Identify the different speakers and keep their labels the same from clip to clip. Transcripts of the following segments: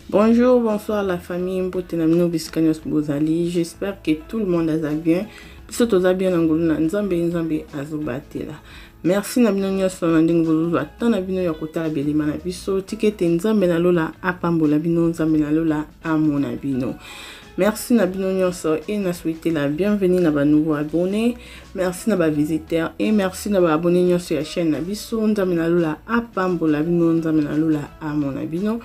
Speaker 1: Bonjour, bonsoir la famille Mbotenamino Biskanyos Bozali. J'espère que tout le monde a bien. Biso bien angoluna nzambe azobatela. Merci na bino nyonso na ndenge bozuzu ata na bino ya kotala belima na biso tikete nzambe na lola apambola bino nzambe na lola amona bino. Merci na bino nyonso et na souhaiter la bienvenue na ba nouveaux abonnés. Merci na ba visiteurs et merci na ba abonnés nyonso ya chaîne na biso nzambe na lola apambola bino nzambe na lola amona bino.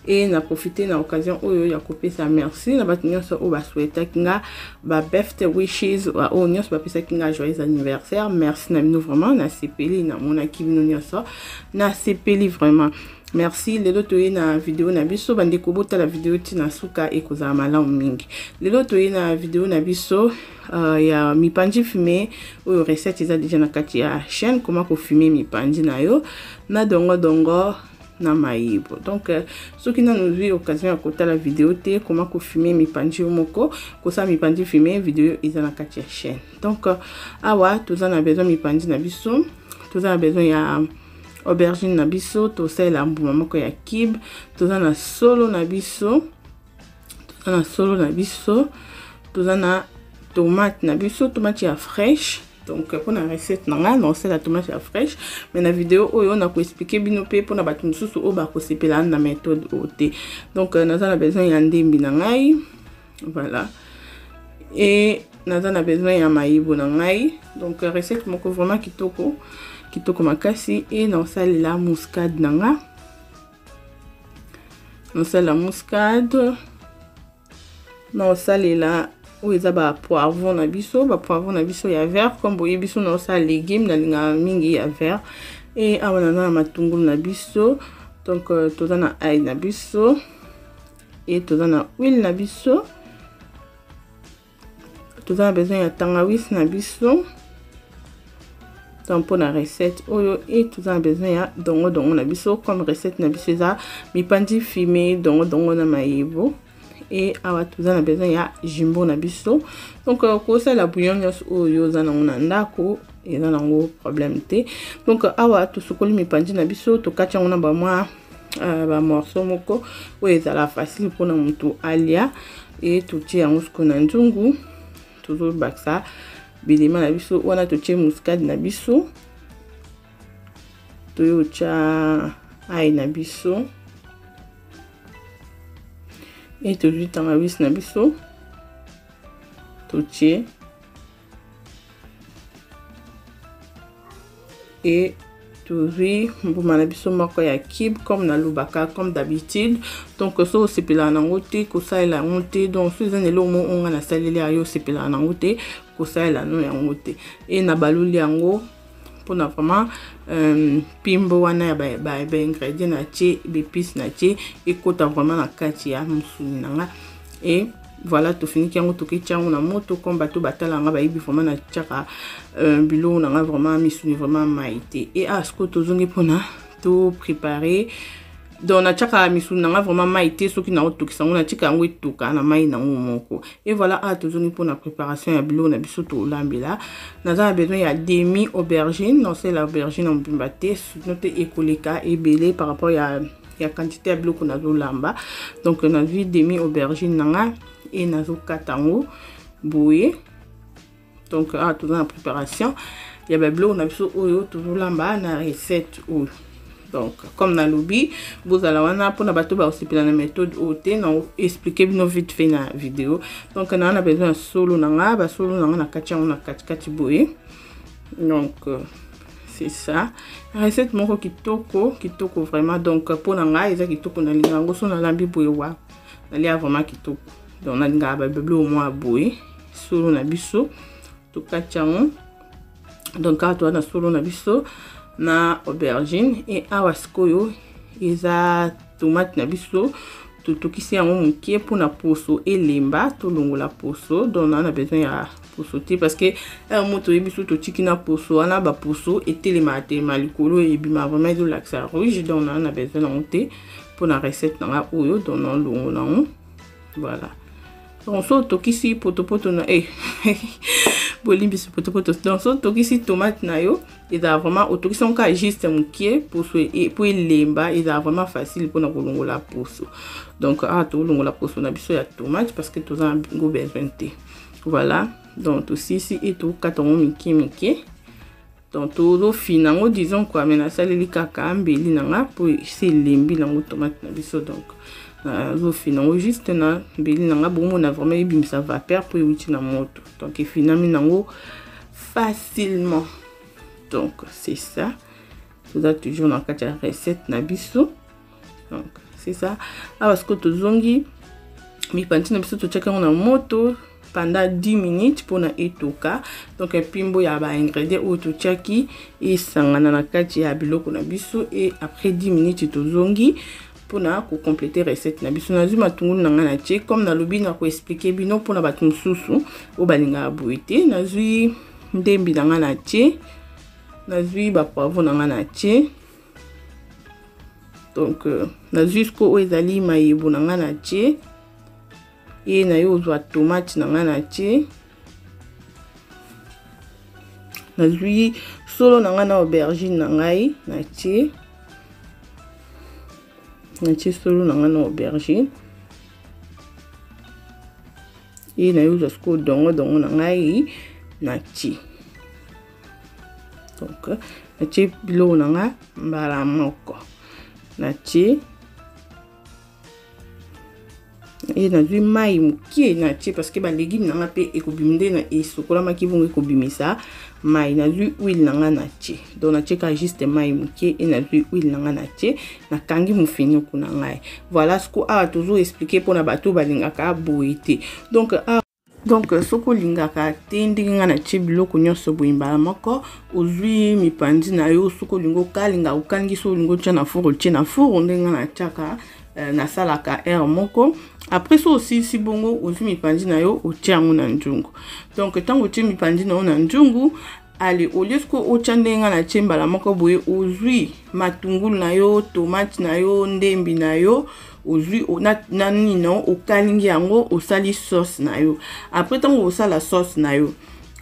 Speaker 1: Et na profiter na occasion oyo ya kopesa merci na ba nyonso o ba souhaiter kinga ba birthday wishes o nyonso ba pesa kinga joyeux anniversaire. Merci na bino vraiment na sepeli na mona ki bino nyonso na sepeli vraiment. Merci lelo toye na vidéo na biso bande kobota la vidéo tina suka ekoza malamu mingi. Lelo toye na vidéo na biso ya mipanji fumé oyo recette eza déjà na kati ya chaîne comment ko fumer mipanji na yo na dongo na maïbo. Donc ceux qui n'ont eu occasion à côté la vidéo te comment ko fumer mipanji moko ko sa mipanji fumer vidéo eza na kati ya chaîne. Donc awa tous en a besoin mipanji na biso, tous en a besoin ya aubergine na biso, to sala mbuma moko ya kib, to na solo na biso, to na tomate na biso, tomate ya fraîche. Donc pour la recette nanga non c'est la tomate ya fraîche, mais na vidéo oyo na ko expliquer bino pe pour na batu mususu o ba ko sepela na méthode OT. Donc naza na besoin ya ndembi na ngai, voilà, et naza na besoin ya maïbo na ngai. Donc recette moko vraiment kitoko makasi. Et non ça la muscade nanga, non ça la muscade, non ça la oza ba poivron na biso, ya vert comme boye biso non ça légumes na linga mingi ya vert. Et awana na matungulu na biso, donc toza na ail na biso et toza na huile na biso, toza na besoin ya tangawizi na biso. Donc pour la recette oyo et tout ça besoin ya dongo na biso comme recette na biso za mipanji fumé dongo na maïbo. Et awa tout ça besoin ya jumbo na biso. Donc ko ça la bouillon nyos oyo za na ndako et za nango problème te. Donc awa to sokoli mipanji na biso to kacha ngona ba mwa ba morceau moko oyo za la facile pour na mutu alia et tout ti yango sko na nzungu toujours baksa bilima na biso wana to tie muscade na biso, to yo cha ai na biso et to lui tangawizi na biso to tie et to lui mbuma na biso moko ya kib comme na lubaka comme d'habitude. Donc so sepela nango te ko sala ngote, donc so zane lo mo onga na saleli ayo sepela nango te ko sala no yango te. Et na baluli yango pour na vraiment pimbo wana ya ba ingrédients na tie épices na tie et kota vraiment na kati ya musuni nanga. Et voilà to fini kiango to kichango na moto comme bato batala nga ba ibi vraiment na tchaka bilo na nga vraiment misuni vraiment maïté. Et à ce que to zongi pona to préparer donc na tchaka misuni na nga vraiment maïté soki na oto kisango na tika ngo etoka na mai na moko. Et voilà à to zongi pona préparation ya bilo na biso to lambela na besoin ya demi aubergine, non c'est l'aubergine en bimbate note ekoleka et belé par rapport ya quantité ya bilo ko na zo lamba. Donc na vi demi aubergine nanga et nazo katango boye. Donc tout dans la préparation il y a bablo na biso oyo toujours lamba na recette oyo. Donc comme na lobby vous allez wana pour na bato ba aussi la méthode OT na expliquer bino vite fait na vidéo. Donc na on a besoin solo nanga ba solo nanga na kati boye. Donc c'est ça recette moko kitoko vraiment. Donc pour nanga eza kitoko na lingango so na lambi boye wa na lia vraiment kitoko. Donc na nga ba beblo au moins boye solo na biso to kachango. Donc ato na solo na biso na aubergine et awaskoyo eza tomate na biso to tokisi yango mukie pour na poso elemba to longola poso. Donc on a besoin ya poso te parce que moto yebiso to tiki na poso ana ba poso etelema likolo et bima vraiment de l'accent rouge. Donc on a besoin na monter pour la recette na oyo donc on longola. Voilà. Donc so tokisi poto na bolimbi si poto donc so tokisi tomate na yo eza vraiment otokisi onka juste mukie poso et puis lemba eza vraiment facile pour na kolongola poso donc to kolongola poso na biso ya tomate parce que toza ngo besoin te voilà donc aussi si et to katongo miki donc todo finango disons quoi mais na saleli kaka mbeli nanga pour c'est lembi nango tomate na biso donc zo finango juste na mbeli nanga bon on a vraiment ebimisa vapeur pour yuti na moto donc finami nango facilement donc c'est ça ça toujours dans la recette na biso donc c'est ça parce que tozongi mi panti na biso to cheka na moto pendant 10 minutes pour na etoka donc pimbo ya ba ingrédients ou to chaki et sangana na kati ya biloko na biso et après 10 minutes tozongi pour na ko compléter recette na biso na zuma tungulu na ngana tie comme na lobi na ko expliquer bino pour na batu mususu o balinga boité na zui ndembi na ngana tie na zui ba poivron na ngana tie donc na jusqu'au o ezali mayebo na ngana tie et na yo zwa tomate na ngana tie na zui solo na ngana aubergine na ngai na tie solo na ngana aubergine et na yo zwa dongo na ngai na tie donc na tie bilo na nga mbala moko na tie et na zui mai mukie na tie parce que ba légumes na nga pe ekobiminde na esokola maki bongo ekobimisa mai na zui huile na nga na tie donc na tie ka juste mai mukie et na zui huile na nga na tie na kangi mufiniku na ngai voilà ce qu'on a toujours expliqué pour na bato balingaka boité donc soko lingaka te ndenge nga na tie biloko nyonso boyimbala moko ozwi mipandi na yo soko lingo kalinga okangi so lingo tia na four tie na four ndenge nga na tiaka na salaka air moko après ça aussi si bongo ozwi mipandi na yo otia yango na njungu donc tango otie mipandi na yo na njungu allez au lieu que otia ndenge nga na tie mbala moko boye ozwi matungulu na yo tomate na yo ndembi na yo ozwi na nino okalingi yango osali sauce na yo après tango osala sauce na yo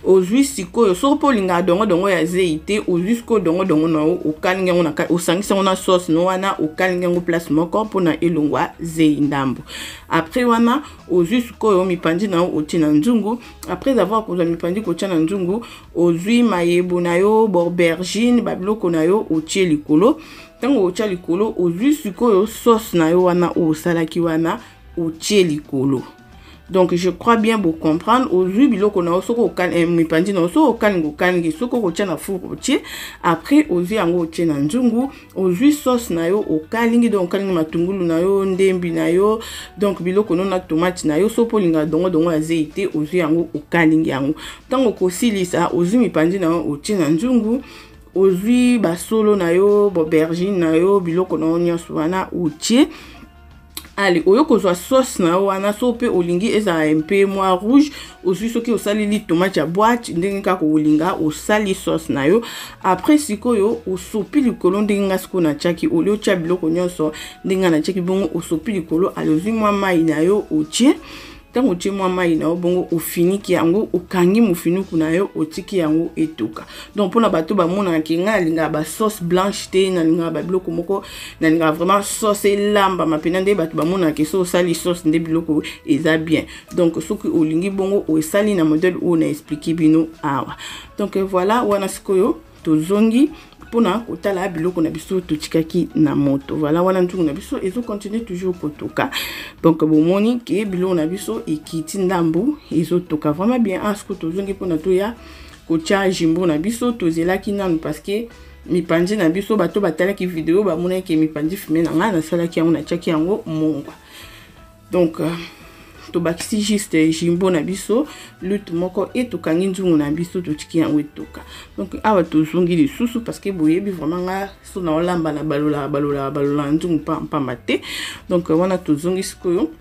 Speaker 1: ozwi sikoyo soko po linga dongo ya zeite ozwi siko dongo na yo okalingi yango na osangisa yango na sauce no wana okalingi yango place moko pona elongwa zei ndambo après wana ozwi sikoyo mipandi na yo otie na njungu après avoir kozwa mipandi kotia na njungu ozwi mayebo na yo aubergine babiloko na yo otie likolo tango otia likolo ozwi sikoyo sauce na yo wana osalaki wana otie likolo donc je crois bien vous comprendre ozwi biloko na soko okal mipandi na soko okalingi soko kotia na four otie après ozwi yango otie na njungu ozwi sauce na yo okalingi donc okalingi matungulu na yo ndembi na yo donc biloko na tomate na yo sopo linga dongo ya zeite ozwi yango okalingi yango tango kosilisa ozwi mipandi na yo otie na njungu ozwi basolo na yo aubergine na yo biloko na nyonso wana otie allez oyo kozwa sauce na wana so pe olingi eza un peu moins rouge ozwi soki osali li tomate ya boîte ndenge kaka olinga osali sauce na yo après sikoyo osopi likolo ndenge nga siko na tiaki olio tia biloko nyonso ndenge na tiaki bongo osopi likolo ozwi mwa mai na yo otie tango otie mwa mai na yo bongo ofiniki yango okangi mufiniku na yo otiki yango etoka donc pona bato bamonaka ke nga alinga ba sauce blanche te nalinga ba biloko moko nalinga vraiment sauce elamba mapena nde bato bamonaka ke so osali sauce nde biloko eza bien donc soki olingi bongo osali na modèle oyo na expliquer bino awa donc voilà wana sikoyo tozongi pona kotala biloko na biso totikaki na moto voilà wana ntungu na biso ezo continuer toujours kotoka donc bomoni ke biloko na biso ekiti ndambu ezo toka vraiment bien asko tozongi pona toya kotia jimbo na biso tozelaki nanu parce que mipandi na biso bato batalaki vidéo bamona ke mipandi fume na nga nasalaki yango na tiaki yango mongwa donc to bakisi juste jimbo na biso lutte moko et to kangi nzungu na biso to tiki yango etoka donc awa to zongi lisusu parce que boyebi vraiment nga so na olamba na balola nzungu pamba te donc wana to zongi sikoyo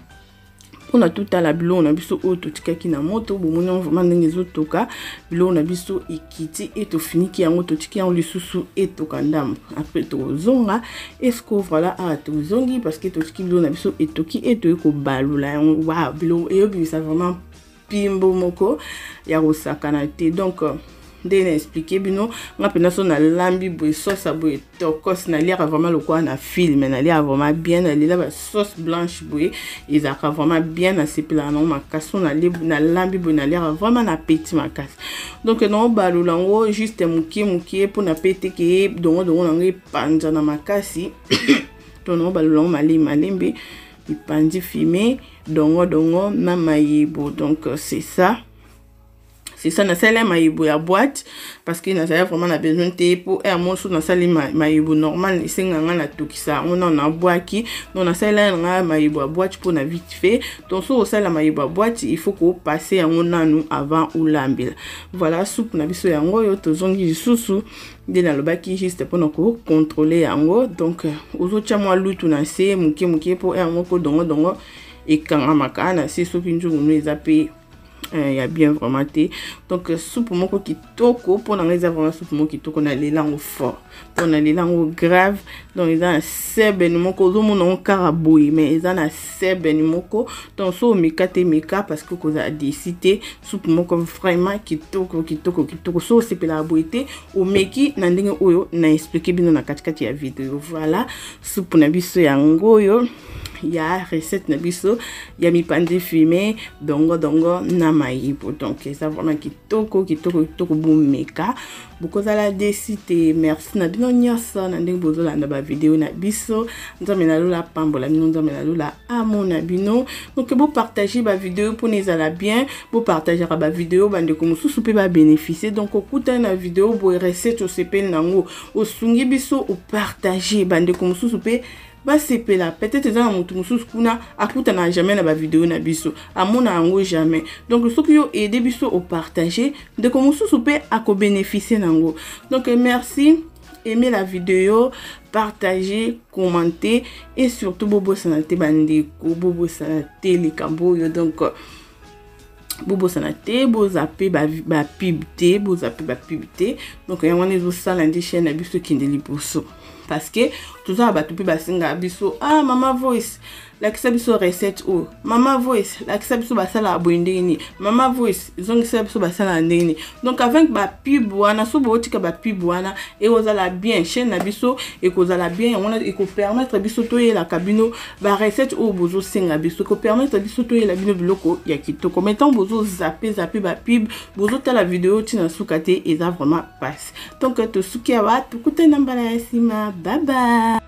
Speaker 1: on a tout à la biloko na biso o to tikaki na moto bomoni vraiment ndenge ezotoka biloko na biso ekiti et to finiki yango to tiki yango lisusu etoka ndambo après to zonga est-ce que voilà a to zongi parce que to tiki biloko na biso etoki et to ko balula yango wa biloko et ça vraiment pimbo moko ya kosakana te. Donc nde na expliqué bino nga pena so na lambi boye sauce boye tokos na liaka vraiment le quoi na film na lia vraiment bien na lia ba sauce blanche boye ezaka vraiment bien na sepela na makasi na na lambi boye na liaka vraiment na petit makasi. Donc non balula ngo juste mukie pour na pete ke dongo na ngi panja na makasi to non balula malembe ipandi fumé dongo na mayebo. Donc c'est ça. C'est ça, na sali maïbo ya boîte parce que na sali vraiment na besoin de pour un morceau na sali maïbo normal c'est nganga na tokisa on na boaki donc na sali nga maïbo ya boîte pour na vite fait. Donc so sali maïbo ya boîte il faut ko passer en nanu avant ou lambila. Voilà soupe na biso yango yo tozongi susu de na lobaki juste pour nako contrôler yango. Donc ozo chamwa lutu na se muke pour un moko dongo et kanga makana c'est soupe njugu no ezape il y a bien vraiment té. Donc soupe moko kitoko pour na ngeza vraiment soupe moko kitoko na lelango fort pour na lelango grave. Donc ils ont sebe ni moko zo mona karaboui mais ils ont na sebe ni moko donc so meka parce que koza décidé soupe moko vraiment kitoko so c'est pela boité o meki na ndenge oyo na expliquer bino na katikati ya vidéo. Voilà soupe na biso yango yo ya recette na biso ya mipande fumé dongo na maïbo. Donc ça vraiment kitoko boumeka beaucoup à la décité. Merci na bino nyasa na ndenge bozola na ba vidéo na biso nzambe na lola pambola bino nzambe na lola amona bino. Donc vous partager ba vidéo pour les ala bien vous partager ba vidéo bande ko mususu pe ba bénéficier. Donc okuta na vidéo bo recette o sepel nango o sungi biso o partager bande ko mususu pe ba sepela peut-être dans mutu mususu kuna akuta na jamais na ba vidéo na biso amona yango jamais. Donc ce qui yo aider biso au partager de ko mususu pe ako bénéficier nango. Donc merci, aimez la vidéo, partagez, commentez et surtout bobo sanate bandeko bobo sanate les camboyo. Donc bobo sanate bo zappé ba pibité bo zappé ba pibité. Donc ya wana zo sala ndi chaîne na biso kindeli poso parce que tout ça ba tupi ba singa biso ah mama voice la kisabiso recette o mama voice la kisabiso ba sala abondeni mama voice zongi kisabiso ba sala ndeni. Donc avec ba pub wana so bo tika ba pub wana et ozala bien chaîne na biso et kozala bien on e ko permettre biso to la cabino ba recette o bozo singa biso ko permettre biso to la bino biloko ya kitoko maintenant bozo zapper ba pub bozo ta la vidéo tina sukate et ça vraiment passe. Donc to suki wa tukuta nambala ya sima bye bye.